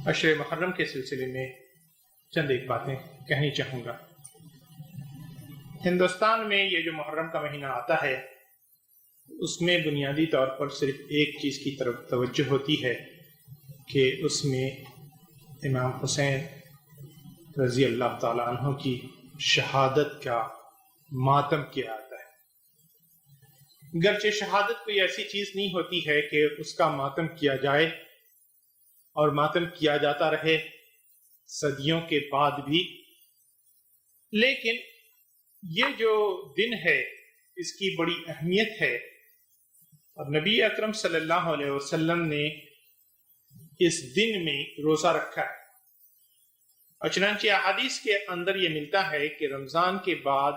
عشر محرم کے سلسلے میں چند ایک باتیں کہنی چاہوں گا۔ ہندوستان میں یہ جو محرم کا مہینہ آتا ہے اس میں بنیادی طور پر صرف ایک چیز کی طرف توجہ ہوتی ہے کہ اس میں امام حسین رضی اللہ تعالیٰ عنہ کی شہادت کا ماتم کیا جاتا ہے۔ گرچہ شہادت کوئی ایسی چیز نہیں ہوتی ہے کہ اس کا ماتم کیا جائے اور ماتم کیا جاتا رہے صدیوں کے بعد بھی، لیکن یہ جو دن ہے اس کی بڑی اہمیت ہے اور نبی اکرم صلی اللہ علیہ وسلم نے اس دن میں روزہ رکھا ہے، اور چنانچہ احادیث کے اندر یہ ملتا ہے کہ رمضان کے بعد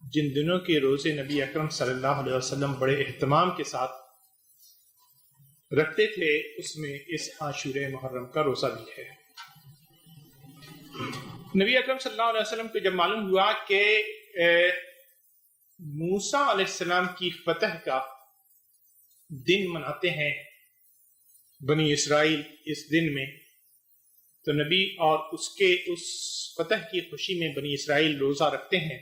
جن دنوں کے روزے نبی اکرم صلی اللہ علیہ وسلم بڑے اہتمام کے ساتھ رکھتے تھے اس میں اس عاشورہ محرم کا روزہ بھی ہے۔ نبی اکرم صلی اللہ علیہ وسلم کو جب معلوم ہوا کہ موسیٰ علیہ السلام کی فتح کا دن مناتے ہیں بنی اسرائیل اس دن میں، تو نبی اور اس فتح کی خوشی میں بنی اسرائیل روزہ رکھتے ہیں،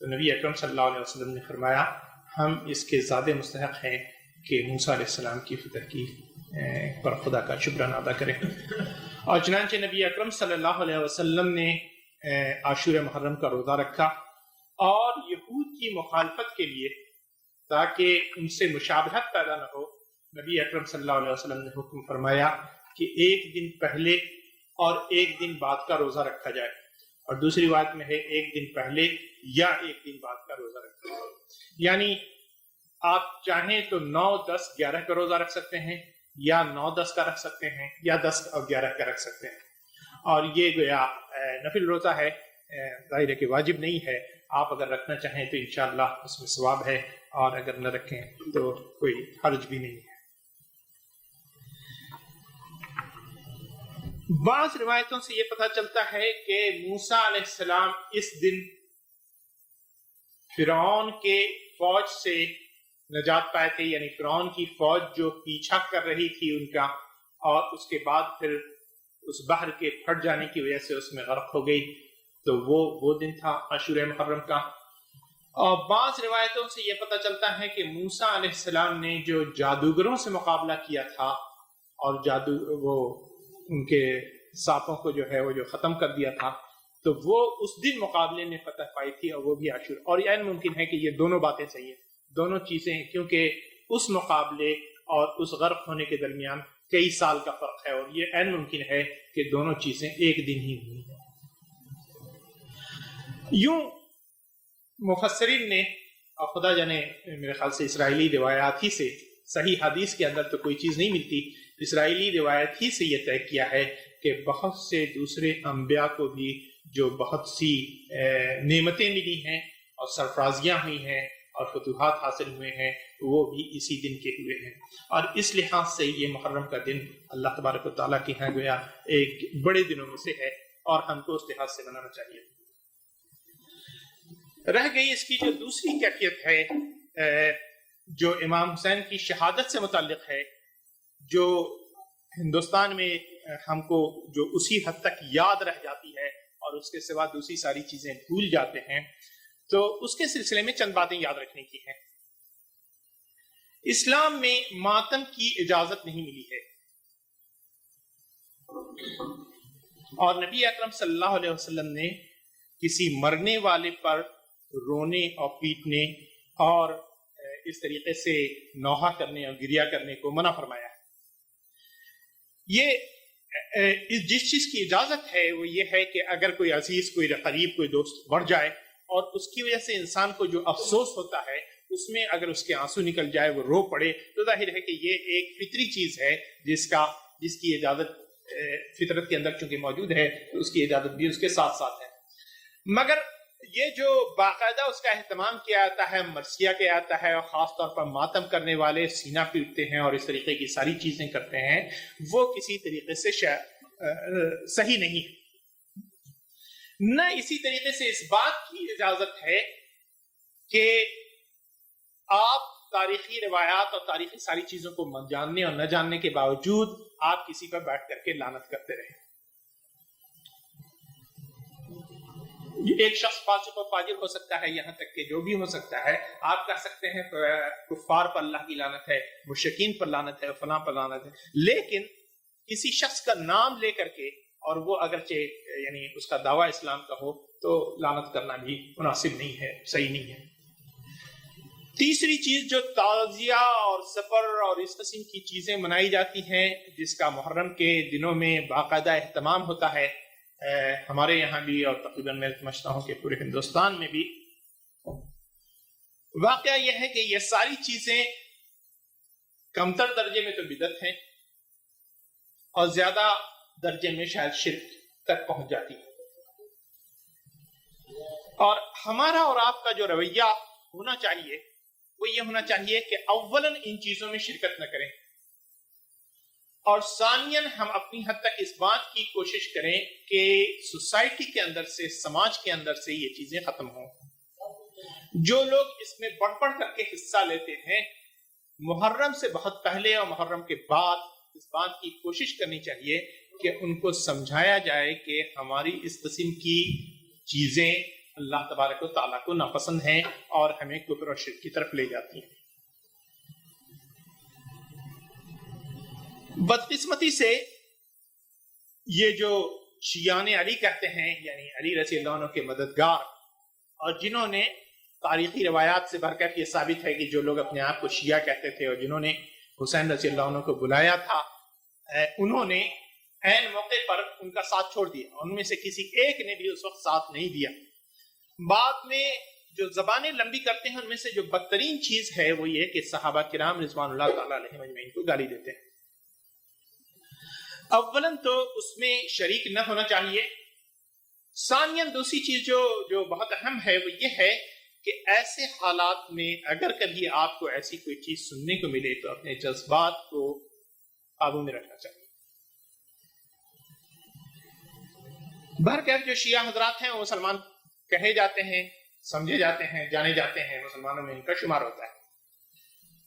تو نبی اکرم صلی اللہ علیہ وسلم نے فرمایا ہم اس کے زیادہ مستحق ہیں کہ موسیٰ علیہ السلام کی فتح کی پر خدا کا شکرانہ ادا کریں، اور چنانچہ نبی اکرم صلی اللہ علیہ وسلم نے عاشورہ محرم کا روزہ رکھا، اور یہود کی مخالفت کے لیے تاکہ ان سے مشابہت پیدا نہ ہو نبی اکرم صلی اللہ علیہ وسلم نے حکم فرمایا کہ ایک دن پہلے اور ایک دن بعد کا روزہ رکھا جائے، اور دوسری بات میں ہے ایک دن پہلے یا ایک دن بعد کا روزہ رکھا جائے، یعنی آپ چاہیں تو 9، 10، 11 کا روزہ رکھ سکتے ہیں، یا 9، 10 کا رکھ سکتے ہیں، یا 10 اور 11 کا رکھ سکتے ہیں، اور یہ گویا نفل روزہ ہے، ظاہر ہے کہ واجب نہیں ہے، آپ اگر رکھنا چاہیں تو انشاءاللہ اس میں ثواب ہے، اور اگر نہ رکھیں تو کوئی حرج بھی نہیں ہے۔ بعض روایتوں سے یہ پتہ چلتا ہے کہ موسیٰ علیہ السلام اس دن فرعون کے فوج سے نجات پائے تھے، یعنی فرعون کی فوج جو پیچھا کر رہی تھی ان کا، اور اس کے بعد پھر اس بحر کے پھٹ جانے کی وجہ سے اس میں غرق ہو گئی، تو وہ دن تھا عاشورہ محرم کا۔ اور بعض روایتوں سے یہ پتہ چلتا ہے کہ موسیٰ علیہ السلام نے جو جادوگروں سے مقابلہ کیا تھا اور وہ ان کے سانپوں کو جو ہے وہ جو ختم کر دیا تھا، تو وہ اس دن مقابلے میں فتح پائی تھی، اور وہ بھی عاشورہ، اور یہ ممکن ہے کہ یہ دونوں باتیں صحیح ہیں، دونوں چیزیں، کیونکہ اس مقابلے اور اس غرق ہونے کے درمیان کئی سال کا فرق ہے، اور یہ عین ممکن ہے کہ دونوں چیزیں ایک دن ہی ہوئی ہیں۔ یوں مفسرین نے، اور خدا جانے میرے خیال سے اسرائیلی روایات ہی سے، صحیح حدیث کے اندر تو کوئی چیز نہیں ملتی، اسرائیلی روایت ہی سے یہ طے کیا ہے کہ بہت سے دوسرے انبیاء کو بھی جو بہت سی نعمتیں ملی ہیں اور سرفرازیاں ہوئی ہیں اور فتوحات حاصل ہوئے ہیں، وہ بھی اسی دن کے ہوئے ہیں، اور اس لحاظ سے یہ محرم کا دن اللہ تبارک و تعالیٰ کے ہاں گویا ایک بڑے دنوں میں سے ہے، اور ہم کو اس لحاظ سے منانا چاہیے۔ رہ گئی اس کی جو دوسری کیفیت ہے جو امام حسین کی شہادت سے متعلق ہے، جو ہندوستان میں ہم کو جو اسی حد تک یاد رہ جاتی ہے اور اس کے سوا دوسری ساری چیزیں بھول جاتے ہیں، تو اس کے سلسلے میں چند باتیں یاد رکھنے کی ہیں۔ اسلام میں ماتم کی اجازت نہیں ملی ہے، اور نبی اکرم صلی اللہ علیہ وسلم نے کسی مرنے والے پر رونے اور پیٹنے اور اس طریقے سے نوحہ کرنے اور گریہ کرنے کو منع فرمایا ہے۔ یہ جس چیز کی اجازت ہے وہ یہ ہے کہ اگر کوئی عزیز، کوئی قریب، کوئی دوست مر جائے اور اس کی وجہ سے انسان کو جو افسوس ہوتا ہے اس میں اگر اس کے آنسو نکل جائے، وہ رو پڑے، تو ظاہر ہے کہ یہ ایک فطری چیز ہے جس کی اجازت فطرت کے اندر چونکہ موجود ہے، تو اس کی اجازت بھی اس کے ساتھ ساتھ ہے۔ مگر یہ جو باقاعدہ اس کا اہتمام کیا جاتا ہے، مرثیہ کیا جاتا ہے، اور خاص طور پر ماتم کرنے والے سینہ پیٹتے ہیں اور اس طریقے کی ساری چیزیں کرتے ہیں، وہ کسی طریقے سے صحیح نہیں ہے۔ نہ اسی طریقے سے اس بات کی اجازت ہے کہ آپ تاریخی روایات اور تاریخی ساری چیزوں کو جاننے اور نہ جاننے کے باوجود آپ کسی پر بیٹھ کر کے لعنت کرتے رہے. ایک شخص فاسق و فاجر ہو سکتا ہے، یہاں تک کہ جو بھی ہو سکتا ہے، آپ کہہ سکتے ہیں کفار پر اللہ کی لعنت ہے، مشرکین پر لعنت ہے، فلاں پر لعنت ہے، لیکن کسی شخص کا نام لے کر کے اور وہ اگرچہ یعنی اس کا دعویٰ اسلام کا ہو تو لعنت کرنا بھی مناسب نہیں ہے، صحیح نہیں ہے. تیسری چیز جو تعزیہ اور سفر اور اس قسم کی چیزیں منائی جاتی ہیں، جس کا محرم کے دنوں میں باقاعدہ اہتمام ہوتا ہے، ہمارے یہاں بھی اور تقریباً میں سمجھتا ہوں کہ پورے ہندوستان میں بھی، واقعہ یہ ہے کہ یہ ساری چیزیں کمتر درجے میں تو بدعت ہیں اور زیادہ درجے میں شاید شرک تک پہنچ جاتی ہے. اور ہمارا اور آپ کا جو رویہ ہونا چاہیے وہ یہ ہونا چاہیے کہ اولاً ان چیزوں میں شرکت نہ کریں، اور ثانیاً ہم اپنی حد تک اس بات کی کوشش کریں کہ سوسائٹی کے اندر سے، سماج کے اندر سے یہ چیزیں ختم ہوں. جو لوگ اس میں بڑھ بڑھ کر کے حصہ لیتے ہیں، محرم سے بہت پہلے اور محرم کے بعد اس بات کی کوشش کرنی چاہیے کہ ان کو سمجھایا جائے کہ ہماری اس قسم کی چیزیں اللہ تبارک و تعالیٰ کو ناپسند ہیں اور ہمیں کفر اور شرک کی طرف لے جاتی ہیں. بدقسمتی سے یہ جو شیعان علی کہتے ہیں، یعنی علی رضی اللہ عنہ کے مددگار، اور جنہوں نے تاریخی روایات سے بھر کر یہ ثابت ہے کہ جو لوگ اپنے آپ کو شیعہ کہتے تھے اور جنہوں نے حسین رضی اللہ عنہ کو بلایا تھا، انہوں نے عین موقع پر ان کا ساتھ چھوڑ دیا. ان میں سے کسی ایک نے بھی اس وقت ساتھ نہیں دیا. بعد میں جو زبانیں لمبی کرتے ہیں ان میں سے جو بدترین چیز ہے وہ یہ کہ صحابہ کرام رضوان اللہ تعالیٰ علیہم اجمعین کو گالی دیتے ہیں. اولاً تو اس میں شریک نہ ہونا چاہیے. ثانیاً دوسری چیز جو بہت اہم ہے وہ یہ ہے کہ ایسے حالات میں اگر کبھی آپ کو ایسی کوئی چیز سننے کو ملے تو اپنے جذبات کو قابو میں رکھنا چاہیے. بہرکیف جو شیعہ حضرات ہیں وہ مسلمان کہے جاتے ہیں، سمجھے جاتے ہیں، جانے جاتے ہیں، مسلمانوں میں ان کا شمار ہوتا ہے.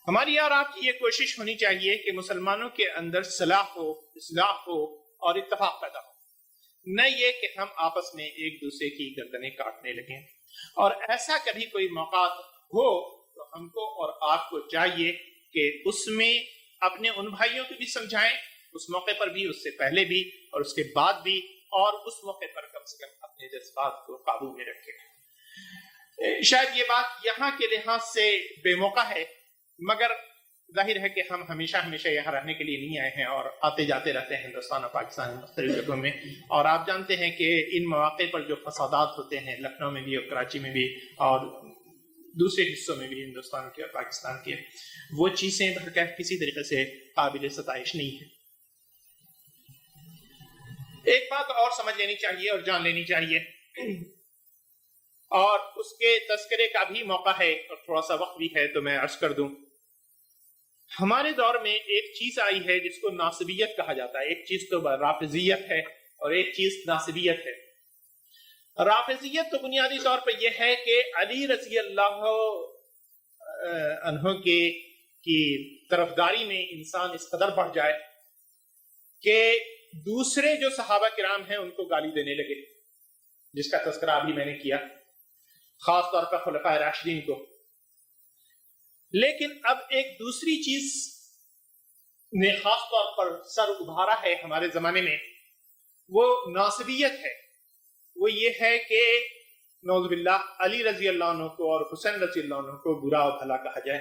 ہماری اور آپ کی یہ کوشش ہونی چاہیے کہ مسلمانوں کے اندر صلاح ہو، اصلاح ہو اور اتفاق پیدا ہو، نہ یہ کہ ہم آپس میں ایک دوسرے کی گردنیں کاٹنے لگیں. اور ایسا کبھی کوئی موقع ہو تو ہم کو اور آپ کو چاہیے کہ اس میں اپنے ان بھائیوں کو بھی سمجھائیں، اس موقع پر بھی، اس سے پہلے بھی اور اس کے بعد بھی، اور اس موقع پر کم سے کم اپنے جذبات کو قابو میں رکھیں. شاید یہ بات یہاں کے لحاظ سے بے موقع ہے، مگر ظاہر ہے کہ ہم ہمیشہ یہاں رہنے کے لیے نہیں آئے ہیں اور آتے جاتے رہتے ہیں ہندوستان اور پاکستان مختلف جگہوں میں. اور آپ جانتے ہیں کہ ان مواقع پر جو فسادات ہوتے ہیں لکھنؤ میں بھی اور کراچی میں بھی اور دوسرے حصوں میں بھی ہندوستان کے اور پاکستان کے، وہ چیزیں بہرکیف کسی طریقے سے قابل ستائش نہیں ہے. ایک بات اور سمجھ لینی چاہیے اور جان لینی چاہیے، اور اس کے تذکرے کا بھی موقع ہے اور تھوڑا سا وقت بھی ہے تو میں عرض کر دوں. ہمارے دور میں ایک چیز آئی ہے جس کو ناصبیت کہا جاتا ہے. ایک چیز تو رافضیت ہے اور ایک چیز ناصبیت ہے. رافضیت تو بنیادی طور پہ یہ ہے کہ علی رضی اللہ عنہ کی طرفداری میں انسان اس قدر بڑھ جائے کہ دوسرے جو صحابہ کرام ہیں ان کو گالی دینے لگے، جس کا تذکرہ ابھی میں نے کیا، خاص طور پر خلفائے راشدین کو. لیکن اب ایک دوسری چیز نے خاص طور پر سر ابھارا ہے ہمارے زمانے میں، وہ ناصبیت ہے. وہ یہ ہے کہ نعوذ باللہ علی رضی اللہ عنہ کو اور حسین رضی اللہ عنہ کو برا و بھلا کہا جائے.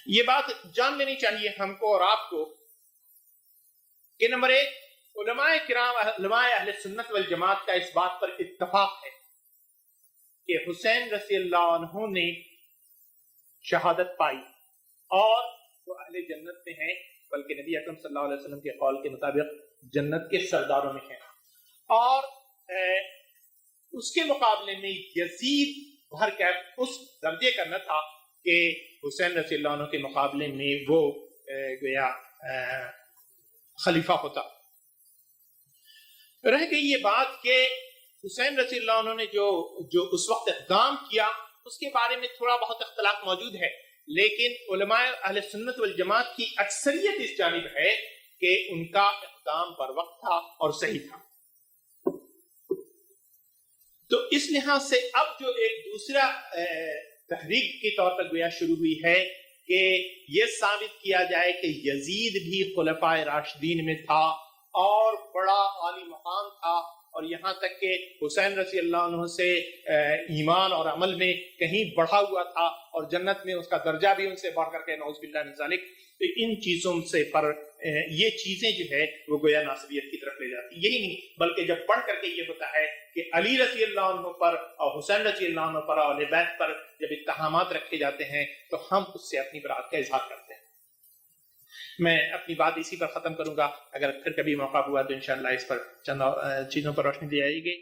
یہ بات جان لینی چاہیے ہم کو اور آپ کو کہ نمبر ایک، علماء کرام، علماء اہل سنت والجماعت کا اس بات پر اتفاق ہے کہ حسین رضی اللہ عنہ نے شہادت پائی اور وہ اہل جنت میں ہیں، بلکہ نبی اکرم صلی اللہ علیہ وسلم کے قول کے مطابق جنت کے سرداروں میں ہیں. اور اس کے مقابلے میں یزید بھر کے اس درجے کا نہ تھا کہ حسین رضی اللہ عنہ کے مقابلے میں وہ گویا خلیفہ ہوتا. رہ گئی یہ بات کہ حسین رضی اللہ عنہ نے جو اس وقت اقدام کیا اس کے بارے میں تھوڑا بہت اختلاف موجود ہے، لیکن علماء اہل سنت والجماعت کی اکثریت اس جانب ہے کہ ان کا اقدام پر وقت تھا اور صحیح تھا۔ تو اس لحاظ سے اب جو ایک دوسرا تحریک کے طور پر گویا شروع ہوئی ہے کہ یہ ثابت کیا جائے کہ یزید بھی خلفائے راشدین میں تھا اور بڑا عالی مقام تھا، اور یہاں تک کہ حسین رضی اللہ عنہ سے ایمان اور عمل میں کہیں بڑھا ہوا تھا، اور جنت میں اس کا درجہ بھی ان سے بڑھ کر کے نعوذ باللہ من ذالک۔ تو ان چیزوں سے پر یہ چیزیں جو ہے وہ گویا ناصبیت کی طرف لے جاتی، یہی نہیں بلکہ جب پڑھ کر کے یہ ہوتا ہے کہ علی رضی اللہ عنہ پر اور حسین رضی اللہ عنہ پر اور اہل بیت پر جب اتہامات رکھے جاتے ہیں تو ہم اس سے اپنی برات کا اظہار کرتے ہیں۔ میں اپنی بات اسی پر ختم کروں گا، اگر پھر کبھی موقع ہوا تو انشاءاللہ اس پر چند چیزوں پر روشنی دی جائے گی۔